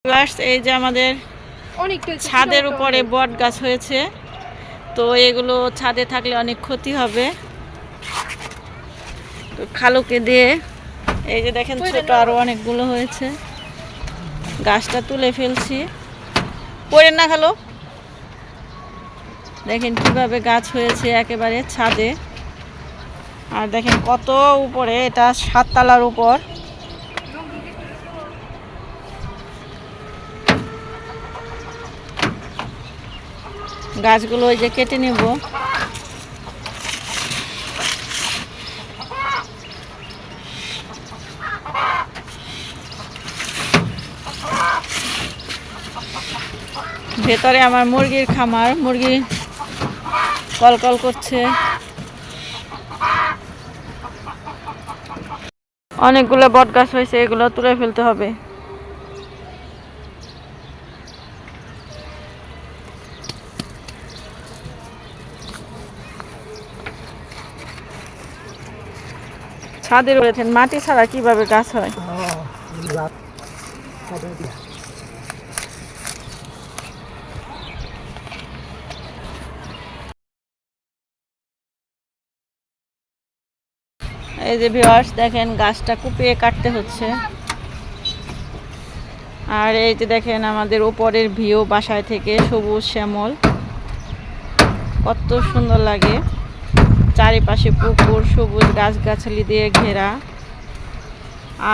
এই যে আমাদের ছাদের উপরে বট গাছ হয়েছে, তো এগুলো ছাদে থাকলে অনেক ক্ষতি হবে। তো খালুকে দিয়ে এই যে দেখেন ছোট আরো অনেকগুলো হয়েছে, গাছটা তুলে ফেলছি। পড়েন না খালু, দেখেন কিভাবে গাছ হয়েছে একেবারে ছাদে। আর দেখেন কত উপরে, এটা 7 তলার উপর। গাছগুলো ওই যে কেটে নেব। ভেতরে আমার মুরগির খামার, মুরগি কলকল করছে। অনেকগুলো বট গাছ হয়েছে, এগুলো তুলে ফেলতে হবে। ছাদের রয়েছেন, মাটি ছাড়া কিভাবে গাছ হয়? এই যে ভিউয়ার্স দেখেন, গাছটা কুপিয়ে কাটতে হচ্ছে। আর এই যে দেখেন আমাদের উপরের ভিউ, বাসায় থেকে সবুজ শ্যামল, কত সুন্দর লাগে। চারিপাশে পুকুর, সবুজ গাছগাছালি দিয়ে ঘেরা।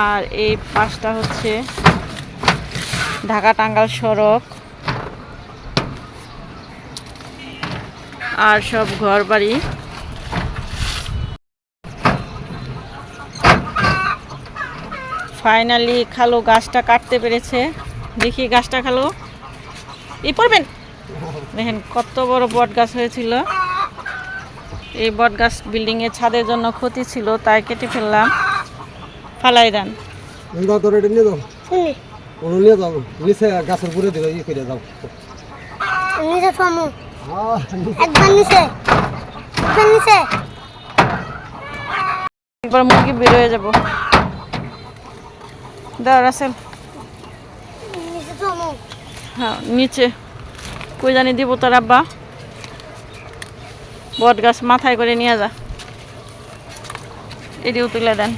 আর এই পাশটা হচ্ছে ঢাকা টাঙ্গাইল সড়ক। আর সব ঘর বাড়ি। ফাইনালি খালু গাছটা কাটতে পেরেছে। দেখি গাছটা খালু, এই পড়বেন। দেখেন কত বড় বট গাছ হয়েছিল। এই বট গাছ বিল্ডিং এর ছাদের জন্য ক্ষতি ছিল, তাই কেটে ফেললাম। ফালাই দেন। একবার মুরগি বের হয়ে যাব। দাও রাসেল। হ্যাঁ নিচে কই জানি দিব তোর আব্বা। বট গাছ মাথায় করে নিয়ে যা, এটিও তুলে দেন।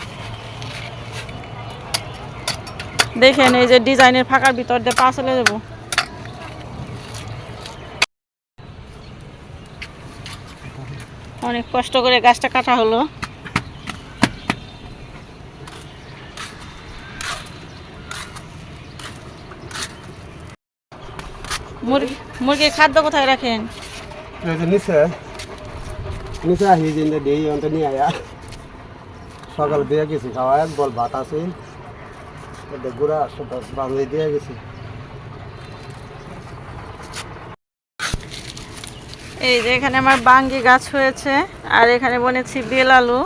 দেখেন এই যে ডিজাইনের ফাঁকার ভিতর দিয়ে পা চলে যাবো। অনেক কষ্ট করে গাছটা কাটা হলো। মুরগির খাদ্য কোথায় রাখেন? সকাল দিয়ে গেছি খাওয়ায়, বল ভাত আছে, গুড়া বাংলায় দিয়ে গেছি। এই যে এখানে আমার বাঙ্গি গাছ হয়েছে, আর এখানে বনেছি বেল আলু।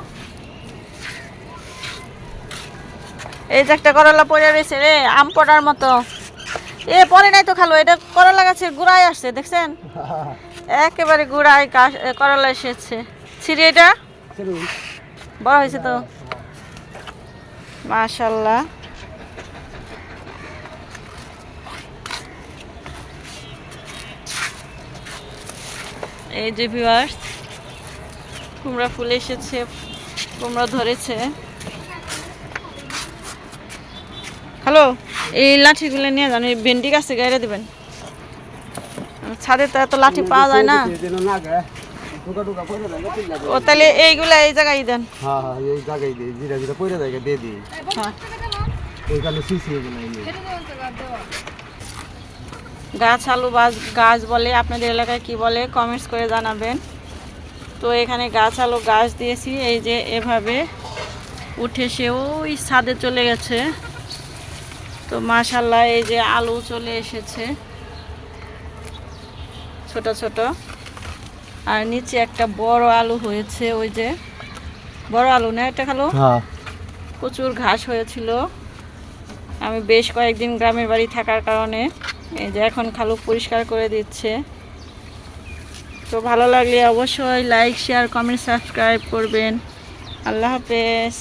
এই যে একটা করলা পড়ে রয়েছে রে, আম পড়ার মতো। এ পরে নাই তো খালো, এটা করলা গাছের গুড়ায় আসছে, দেখছেন? একেবারে গুড়ায় করলা এসেছে। ছিঁড়ি এটা বড় হয়েছে তো, মাশাআল্লাহ। এই যে ভিউয়ার্স, কুমড়া ফুল এসেছে, কুমড়া ধরেছে। হ্যালো, এই লাঠিগুলো নিয়ে যান, এই ভেন্ডি গাছে গাইরে দিবেন। ছাদে তো এত লাঠি পাওয়া যায় না। ও তাহলে এইগুলা এই জায়গায় দেন। হ্যাঁ হ্যাঁ, এই জায়গায় দিই, জিরা জিরা পয়রা জায়গা দিয়ে দিই। হ্যাঁ, ওইখানে সিসি এগুলো গাছ আলু গাছ বলে, আপনাদের এলাকায় কি বলে কমেন্টস করে জানাবেন। তো এখানে গাছ আলু গাছ দিয়েছি, এই যে এভাবে উঠে সে ওই ছাদে চলে গেছে। তো মাশাআল্লাহ, এই যে আলু চলে এসেছে ছোট ছোট। আর নিচে একটা বড় আলু হয়েছে, ওই যে বড় আলু না এটা খালো। প্রচুর ঘাস হয়েছিল। আমি বেশ কয়েকদিন গ্রামের বাড়ি থাকার কারণে এই যে এখন খালু পরিষ্কার করে দিচ্ছে। তো ভালো লাগলে অবশ্যই লাইক, শেয়ার, কমেন্ট, সাবস্ক্রাইব করবেন। আল্লাহ হাফেজ।